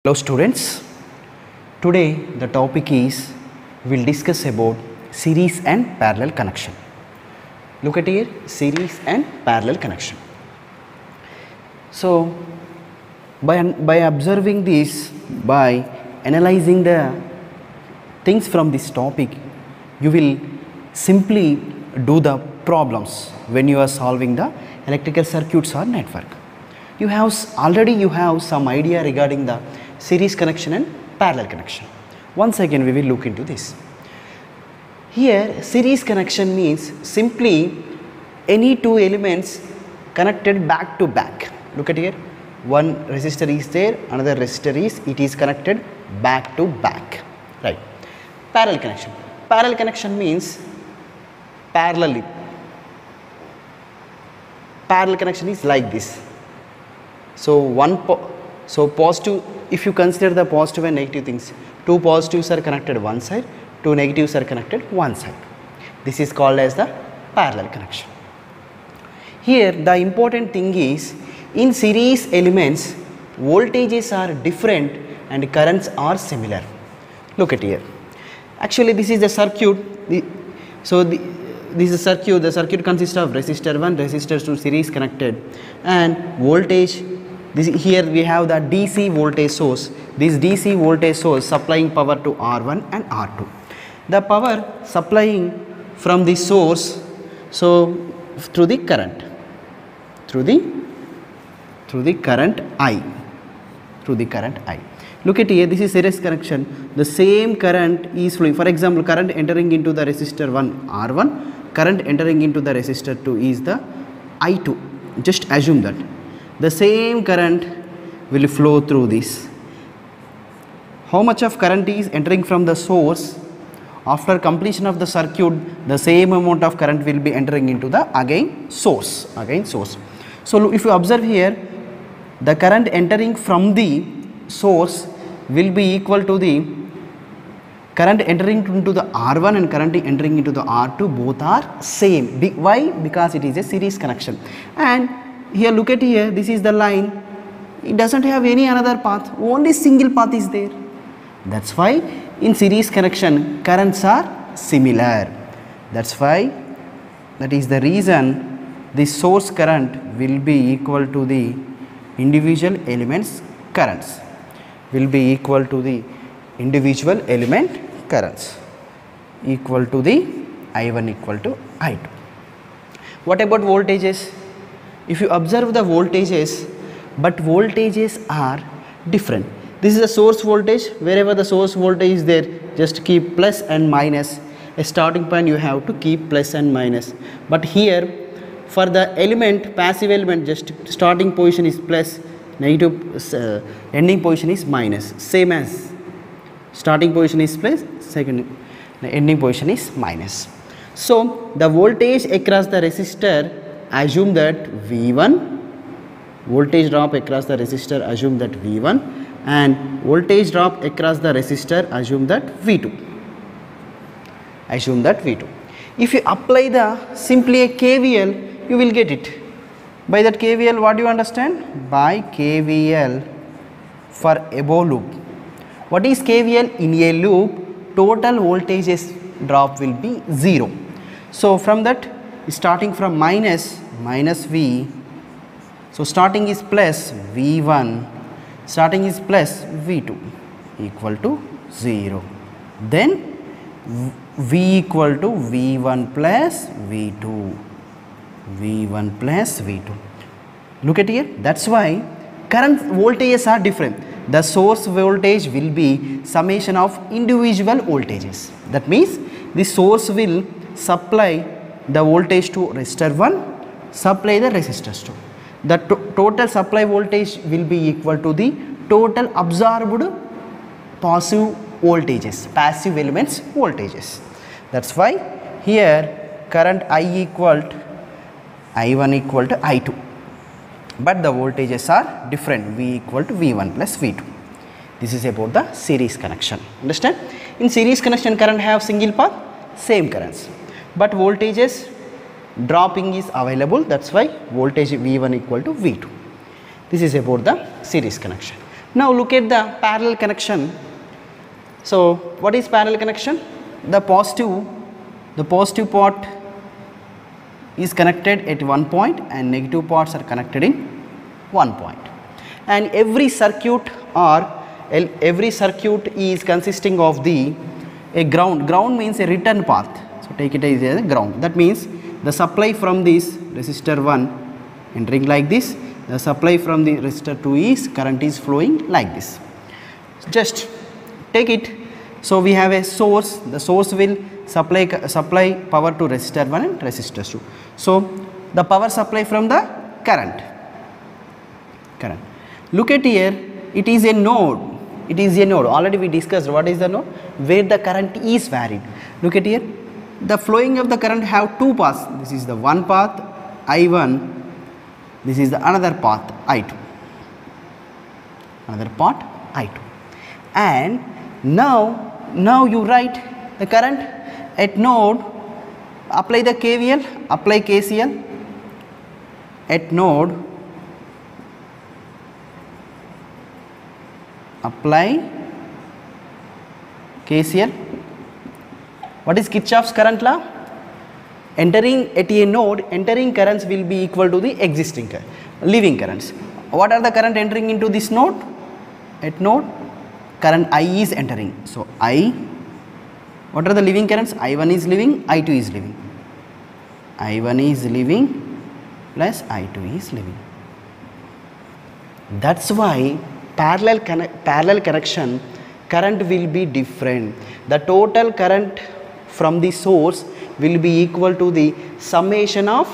Hello students, today the topic is we will discuss about series and parallel connection. Look at here, series and parallel connection. So by observing this, by analyzing the things from this topic, you will simply do the problems when you are solving the electrical circuits or network. You have some idea regarding the series connection and parallel connection. Once again we will look into this. Here series connection means simply any two elements connected back to back. Look at here, one resistor is there, another resistor is connected back to back, right? Parallel connection means parallelly. Parallel connection is like this. So positive, if you consider the positive and negative things, two positives are connected one side, two negatives are connected one side. This is called as the parallel connection. Here the important thing is, in series elements voltages are different and currents are similar. Look at here. Actually this is the circuit. This is a circuit. The circuit consists of resistor 1, resistor 2 series connected, and voltage. Here we have the DC voltage source. This DC voltage source supplying power to R1 and R2. The power supplying from the source, so through the current, through the current I. Look at here, this is series connection. The same current is flowing. For example, current entering into the resistor 1 R1, current entering into the resistor 2 is the I2. Just assume that the same current will flow through this. How much of current is entering from the source? After completion of the circuit, the same amount of current will be entering into the again source. So if you observe here, the current entering from the source will be equal to the current entering into the R1 and current entering into the R2, both are same. Why? Because it is a series connection. And here look at here, this is the line. It doesn't have any another path, only single path is there. That's why in series connection currents are similar. That's why, that is the reason the source current will be equal to the individual elements currents, will be equal to the individual element currents, equal to the I1 equal to I2. What about voltages? If you observe the voltages, but voltages are different. This is the source voltage. Wherever the source voltage is there, just keep plus and minus. A starting point you have to keep plus and minus. But here for the element, passive element, just starting position is plus, negative ending position is minus. Same as starting position is plus, the ending position is minus. So the voltage across the resistor, assume that V1, voltage drop across the resistor, assume that V1, and voltage drop across the resistor, assume that V2. If you apply the simply a KVL, you will get it. By that KVL, what do you understand? By KVL for above loop. What is KVL? In a loop, total voltages drop will be 0. So from that, starting from minus V, so starting is plus V1, starting is plus V2 equal to 0. Then V equal to V1 plus V2. Look at here, that's why current voltages are different. The source voltage will be summation of individual voltages. That means the source will supply the voltage to resistor 1, supply the resistors 2. The total supply voltage will be equal to the total absorbed passive voltages, passive elements voltages. That's why here current I1 equal to I2, but the voltages are different, V equal to V1 plus V2. This is about the series connection. Understand? In series connection, current have single path, same currents, but voltages dropping is available. That's why voltage V1 equal to V2. This is about the series connection. Now look at the parallel connection. So what is parallel connection? The positive part is connected at one point and negative parts are connected in one point. And every circuit is consisting of a ground. Ground means a return path. So take it as a ground. That means the supply from this resistor 1 entering like this, the supply from the resistor 2 is current is flowing like this. Just take it. So we have a source. The source will supply power to resistor 1 and resistor 2. So the power supply from the current. Look at here, it is a node. Already we discussed what is the node, where the current is varied. Look at here, the flowing of the current have two paths. This is the one path I1, this is the another path I2. And now you write the current at node, apply the KVL, apply KCL at node, apply KCL. What is Kirchhoff's current law? Entering at a node, entering currents will be equal to the existing living currents. What are the current entering into this node? At node, current I is entering. So what are the living currents? I1 is living, I2 is living. I1 is living plus I2 is living. That's why parallel connection current will be different. The total current from the source will be equal to the summation of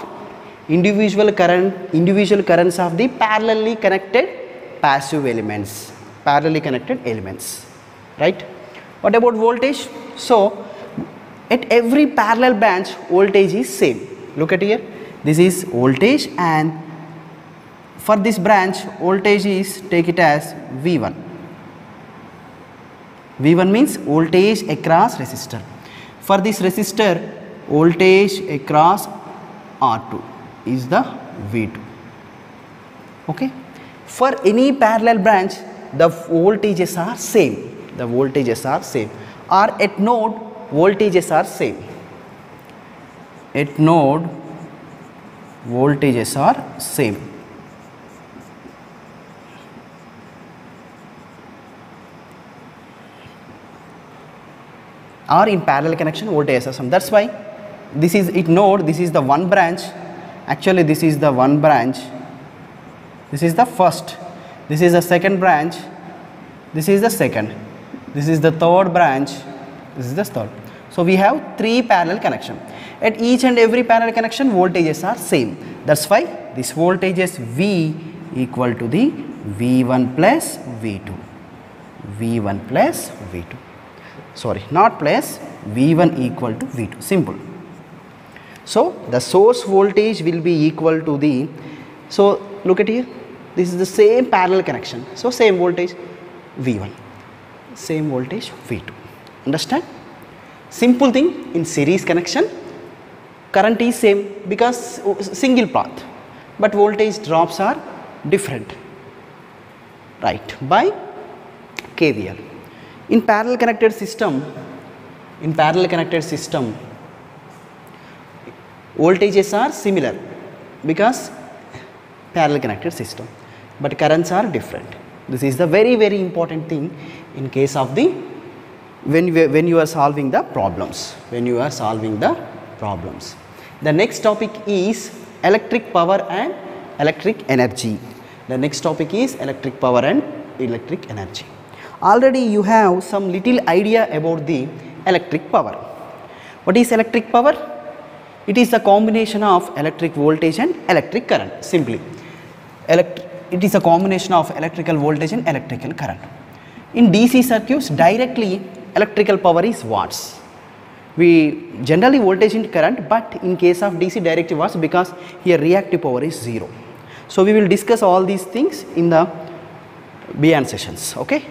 individual currents of the parallelly connected passive elements, right? What about voltage? So at every parallel branch voltage is same. Look at here, this is voltage, and for this branch voltage is, take it as V1. V1 means voltage across resistor. For this resistor, voltage across R2 is the V2. Okay. For any parallel branch, the voltages are same. Or at node, voltages are same. At node, voltages are same. Or in parallel connection, voltages are same. That's why this is at node, this is the one branch. Actually this is the one branch, this is the first, this is the second branch, this is the second, this is the third branch, this is the third. So we have three parallel connection. At each and every parallel connection voltages are same. That's why this voltage is V equal to the V1 plus V2. V1 plus V2. Sorry, not plus, V1 equal to V2. Simple. So the source voltage will be equal to the, so look at here, this is the same parallel connection. So same voltage V1, same voltage V2. Understand? Simple thing. In series connection, current is same because single path, but voltage drops are different, right, by KVL. In parallel connected system, voltages are similar because parallel connected system, but currents are different. This is the very important thing in case of the when you are solving the problems. The next topic is electric power and electric energy. Already you have some little idea about the electric power. What is electric power? It is the combination of electric voltage and electric current. Simply, it is a combination of electrical voltage and electrical current. In DC circuits, directly electrical power is watts. We generally voltage and current, but in case of DC, directly watts, because here reactive power is 0. So we will discuss all these things in the beyond sessions. Okay,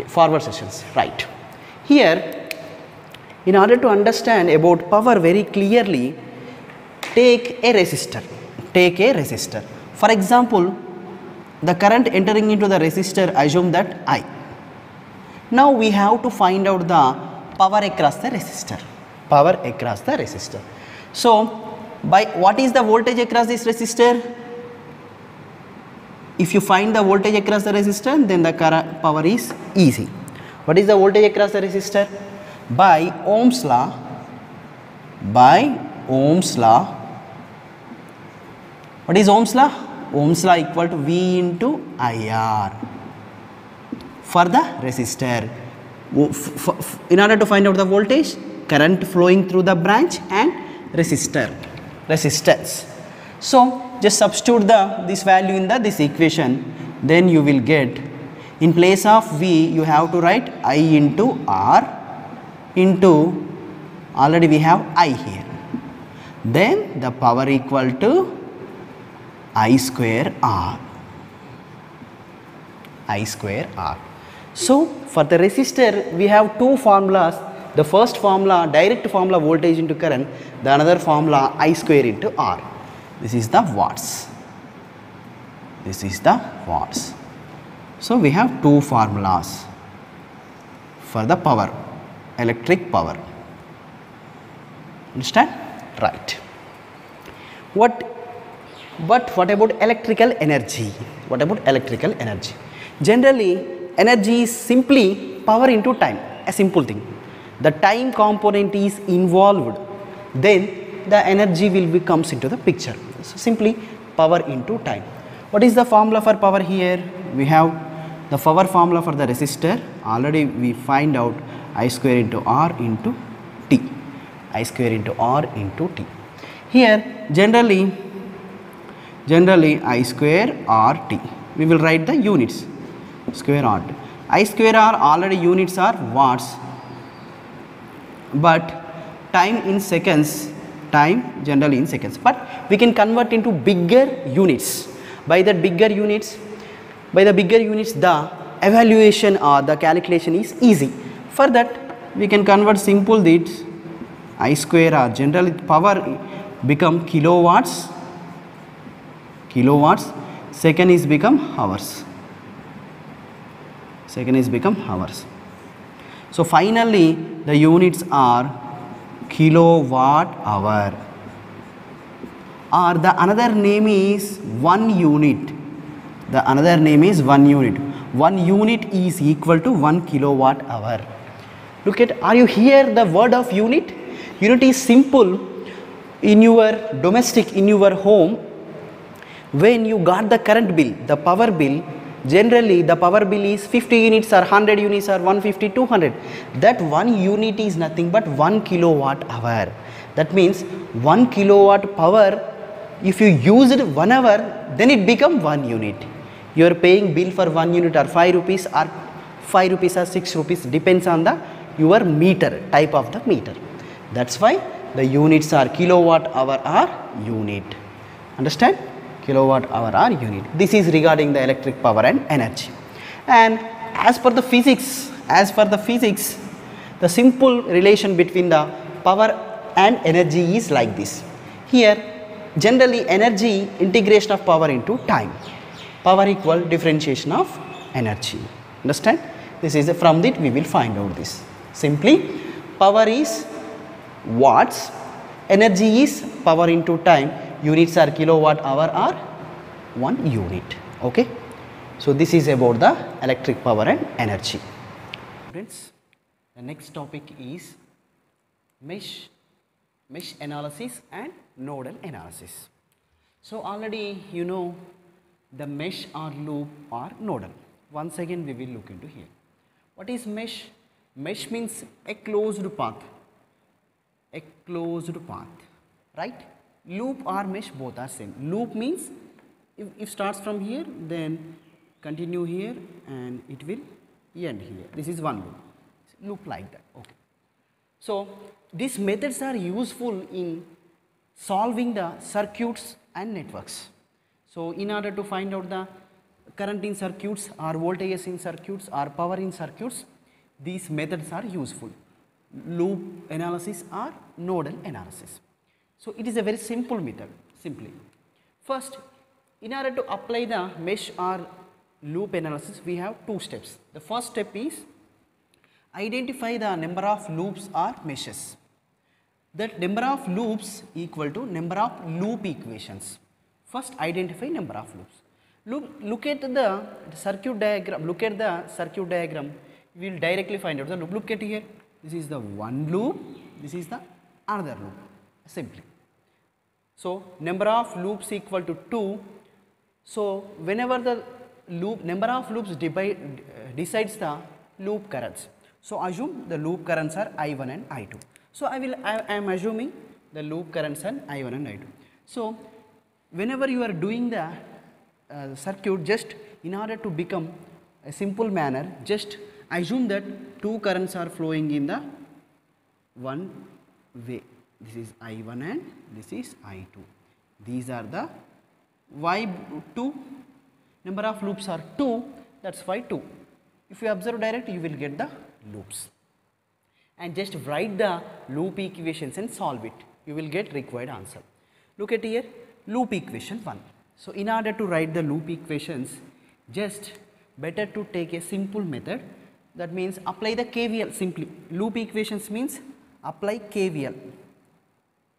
forward sessions, right. Here, in order to understand about power very clearly, take a resistor. For example, the current entering into the resistor, assume that I. Now we have to find out the power across the resistor. Power across the resistor. So by what is the voltage across this resistor? If you find the voltage across the resistor, then the current power is easy. What is the voltage across the resistor? By Ohm's law, what is Ohm's law? Ohm's law equal to V into IR for the resistor. In order to find out the voltage, current flowing through the branch and resistance. So just substitute this value in this equation, then you will get, in place of V you have to write I into R into, already we have I here, then the power equal to I square R. So for the resistor we have two formulas. The first formula, direct formula, voltage into current. The another formula, I square into R. This is the watts. So we have two formulas for the power, electric power. Understand? Right. But what about electrical energy? Generally, energy is simply power into time, a simple thing. The time component is involved, then the energy will comes into the picture. So simply power into time. What is the formula for power here? We have the power formula for the resistor. Already we find out I square into R into T. Here generally I square RT. We will write the units. Square RT. I square R, already units are watts. But time in seconds, generally in seconds, but we can convert into bigger units. By the bigger units, the evaluation or the calculation is easy. For that we can convert simple this I square R, generally power become kilowatts, second is become hours. So finally the units are kilowatt hour, or the another name is 1 unit. 1 unit is equal to 1 kilowatt hour. Look at, are you hear the word of unit? Unit is simple. In your domestic, in your home, when you got the current bill, the power bill, generally the power bill is 50 units or 100 units or 150, 200. That 1 unit is nothing but 1 kilowatt hour. That means 1 kilowatt power, if you use it 1 hour, then it become 1 unit. You are paying bill for 1 unit or 5 rupees or 5 rupees or 6 rupees, depends on the your meter, type of the meter. That's why the units are kilowatt hour or unit. Understand? Kilowatt hour or unit. This is regarding the electric power and energy. And as per the physics, the simple relation between the power and energy is like this. Here generally energy, integration of power into time. Power equal differentiation of energy. Understand? This is from that we will find out this. Simply power is watts, energy is power into time, units are kilowatt hour or 1 unit. Okay. So this is about the electric power and energy. Friends, the next topic is mesh analysis and nodal analysis. So already you know the mesh or loop or nodal. Once again we will look into here. What is mesh? Mesh means a closed path, right? Loop or mesh both are same. Loop means if starts from here, then continue here and it will end here. This is one loop. Loop like that. Okay. So these methods are useful in solving the circuits and networks. So in order to find out the current in circuits or voltages in circuits or power in circuits, these methods are useful. Loop analysis or nodal analysis. So it is a very simple method. Simply, first In order to apply the mesh or loop analysis, we have two steps. The first step is identify the number of loops or meshes. That number of loops equal to number of loop equations. First identify number of loops. Look at the circuit diagram. Look at the circuit diagram. We will directly find out the loop. Look at here. This is the one loop. This is the another loop. Simply. So number of loops equal to 2. So whenever the loop number of loops decides the loop currents. So assume the loop currents are I1 and I2. So I am assuming the loop currents are I1 and I2. So whenever you are doing the circuit, just in order to become a simple manner, just assume that two currents are flowing in the one way. This is I1 and this is I2. These are the why 2, number of loops are 2, that's why 2. If you observe direct, you will get the loops. And just write the loop equations and solve it. You will get required answer. Look at here, loop equation 1. So in order to write the loop equations, just better to take a simple method. That means apply the KVL simply. Loop equations means apply KVL.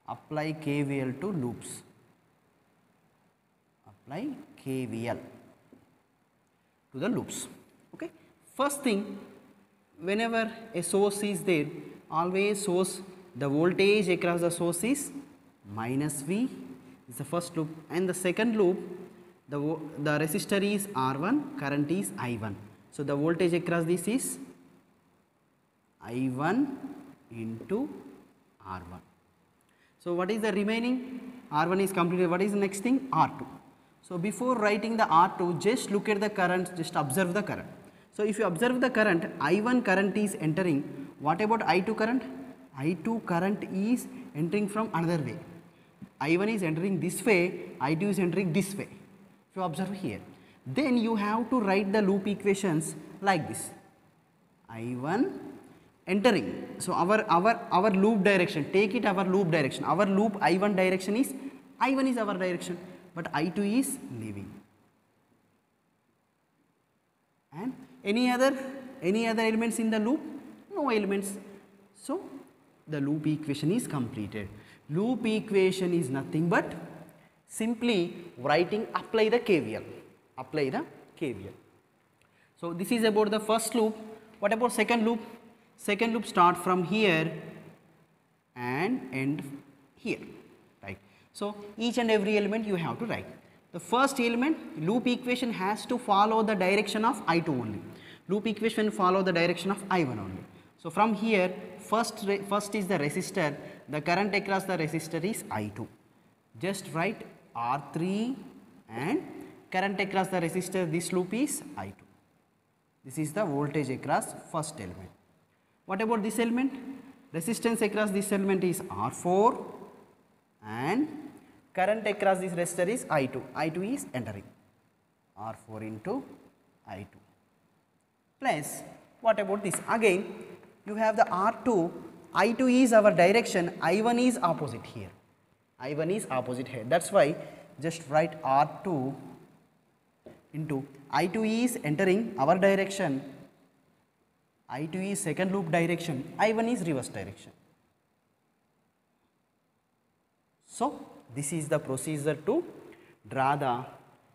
Apply KVL to loops. Apply KVL to the loops. Okay. First thing, whenever a source is there, always source, the voltage across the source is minus V is the first loop, and the second loop, the resistor is R1, current is I1. So the voltage across this is I1 into R1. So what is the remaining? R1 is completed. What is the next thing? R2. So before writing the R2, just look at the current, just observe the current. So if you observe the current, I1 current is entering. What about I2 current? I2 current is entering from another way. I1 is entering this way, I2 is entering this way. If you observe here, then you have to write the loop equations like this. I1 entering. So our loop direction, take it our loop direction. Our loop I1 direction is, I1 is our direction, but I2 is leaving. And any other elements in the loop? No elements. So the loop equation is completed. Loop equation is nothing but simply writing apply the KVL. Apply the KVL. So this is about the first loop. What about second loop? Second loop start from here and end here, right? So each and every element you have to write. The first element, loop equation has to follow the direction of I2 only. Loop equation follow the direction of I1 only. So from here, first is the resistor, the current across the resistor is I2. Just write R3 and current across the resistor, this loop is I2. This is the voltage across first element. What about this element? Resistance across this element is R4 and current across this resistor is I2. I2 is entering. R4 into I2. Plus, what about this? Again, you have the R2. I2 is our direction. I1 is opposite here. I1 is opposite here. That's why just write R2 into I2 is entering our direction. I2 is second loop direction. I1 is reverse direction. So this is the procedure to draw the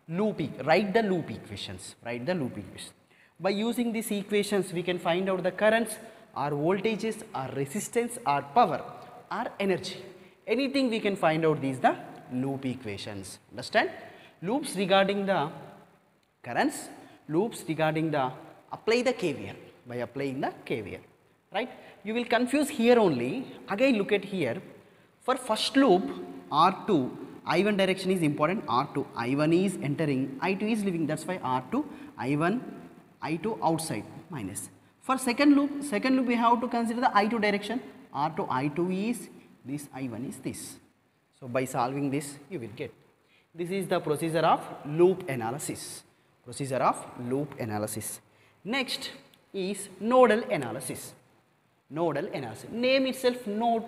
loop, write the loop equations, By using these equations, we can find out the currents, or voltages, or resistance, or power, or energy. Anything we can find out these the loop equations. Understand? Loops regarding the currents, loops regarding the apply the KVL, by applying the KVL, right? You will confuse here only. Again look at here. For first loop, R2, I1 direction is important, R2, I1 is entering, I2 is leaving, that's why R2, I1, I2 outside, minus. For second loop we have to consider the I2 direction, R2, I2 is this, I1 is this. So by solving this, you will get. This is the procedure of loop analysis. Next is nodal analysis. Name itself node.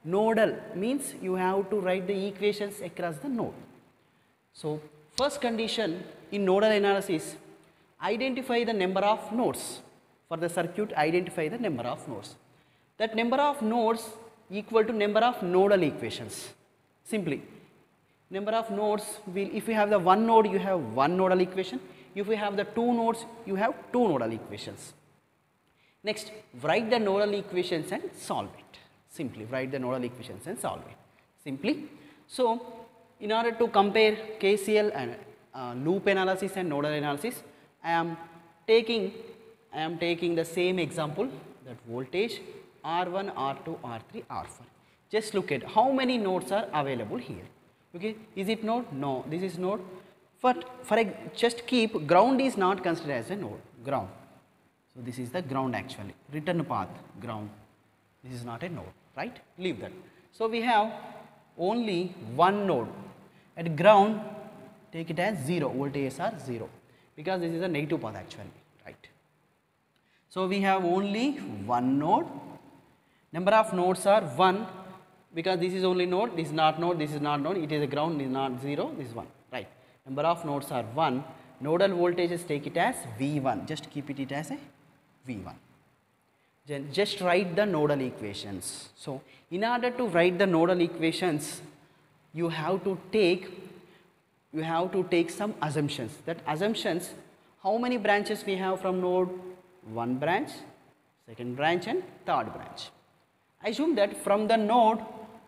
Nodal means you have to write the equations across the node. So First condition in nodal analysis, identify the number of nodes. For the circuit, identify the number of nodes. That number of nodes equal to number of nodal equations. Simply, number of nodes will, if you have the one node, you have one nodal equation. If you have the two nodes, you have two nodal equations. Next, write the nodal equations and solve it. Simply write the nodal equations and solve it. Simply. So, in order to compare KCL and loop analysis and nodal analysis, I am taking the same example, that voltage R1, R2, R3, R4. Just look at how many nodes are available here. Okay, is it node? No, this is node. But just keep ground is not considered as a node. Ground. So this is the ground actually. Return path ground. This is not a node, right? Leave that. So we have only one node. At ground, take it as 0. Voltages are 0 because this is a negative path actually, right? So we have only one node. Number of nodes are 1 because this is only node, this is not node, this is not node, it is a ground, this is not 0, this is 1, right? Number of nodes are 1. Nodal voltages, take it as V1, just keep it as a V1. Then just write the nodal equations. So in order to write the nodal equations, you have to take some assumptions. That assumptions, how many branches we have from node? One branch, second branch and third branch. Assume that from the node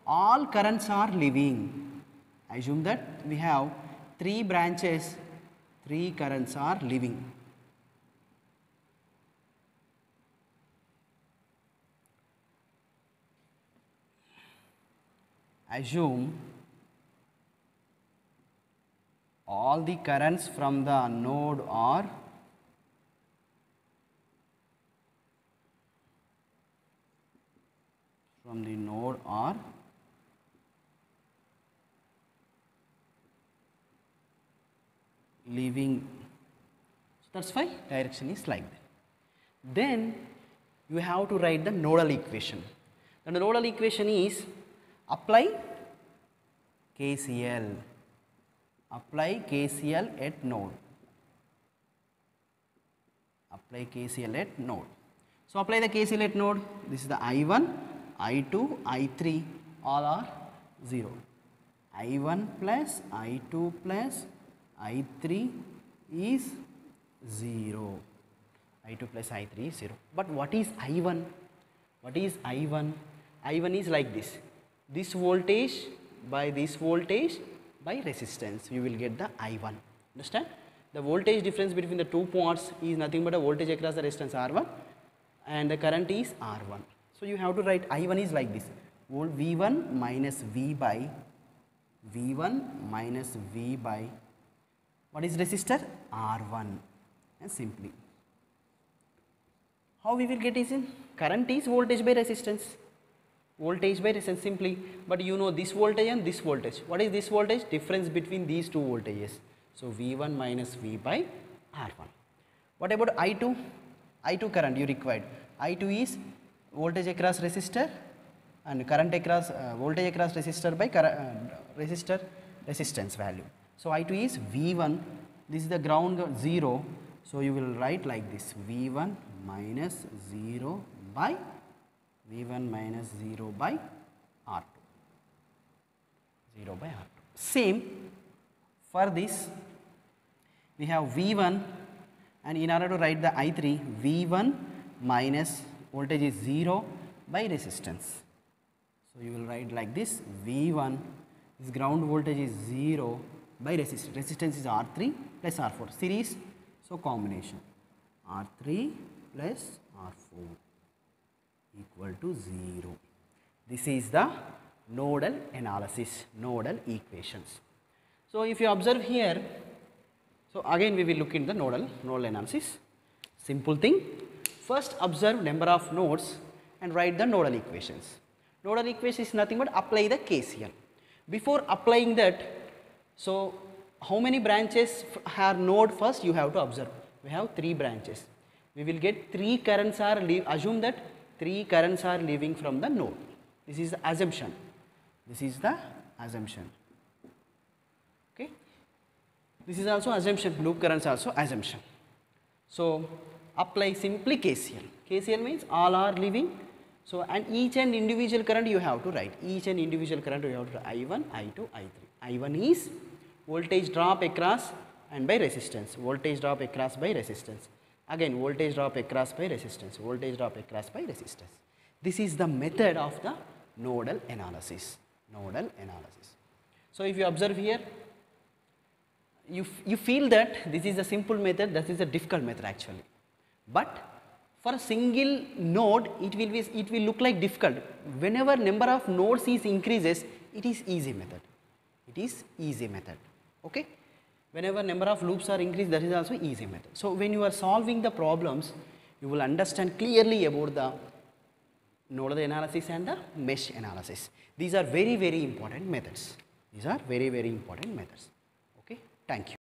all currents are leaving. Assume that we have 3 branches, 3 currents are leaving. Assume all the currents from the node are leaving. So that's why direction is like that. Then you have to write the nodal equation. The nodal equation is apply KCL. Apply KCL at node. Apply KCL at node. So apply the KCL at node. This is the I1, I2, I3, all are 0. I1 plus I2 plus I3 is 0. I2 plus I3 is 0. But what is I1? What is I1? I1 is like this. This voltage by resistance, you will get the I1. Understand? The voltage difference between the two points is nothing but a voltage across the resistance R1 and the current is R1. So you have to write I1 is like this. V1 minus V by what is resistor? R1. And simply. How we will get is in? Current is voltage by resistance. Voltage by resistance simply. But you know this voltage and this voltage. What is this voltage? Difference between these two voltages. So V1 minus V by R1. What about I2? I2 current you required. I2 is voltage across resistor and current across voltage across resistor by resistor resistance value. So I2 is V1, this is the ground 0, so you will write like this, V1 minus 0 by R2, 0 by R2. Same for this, we have V1 and in order to write the I3, V1 minus voltage is 0 by resistance. So you will write like this, V1, this ground voltage is 0 by resistance. Resistance is R3 plus R4, series, so combination, R3 plus R4 equal to 0. This is the nodal analysis, nodal equations. So if you observe here, so again we will look in the nodal analysis. Simple thing, first observe number of nodes and write the nodal equations. Nodal equation is nothing but apply the KCL. Before applying that, so how many branches are node first you have to observe. We have 3 branches. We will get 3 currents are assume that 3 currents are leaving from the node. This is the assumption. This is the assumption. Okay. This is also assumption, loop currents also assumption. So apply simply KCL. KCL means all are leaving. So and each and individual current you have to write. Each and individual current you have to write. I1, I2, I3. I1 is voltage drop across and by resistance. Voltage drop across by resistance. Again voltage drop across by resistance. Voltage drop across by resistance. This is the method of the nodal analysis. Nodal analysis. So if you observe here, you feel that this is a simple method, that is a difficult method actually. But for a single node, it will look like difficult. Whenever number of nodes is increases, it is easy method. It is easy method. Okay. Whenever number of loops are increased, that is also easy method. So when you are solving the problems, you will understand clearly about the nodal analysis and the mesh analysis. These are very, very important methods. These are very, very important methods. Okay. Thank you.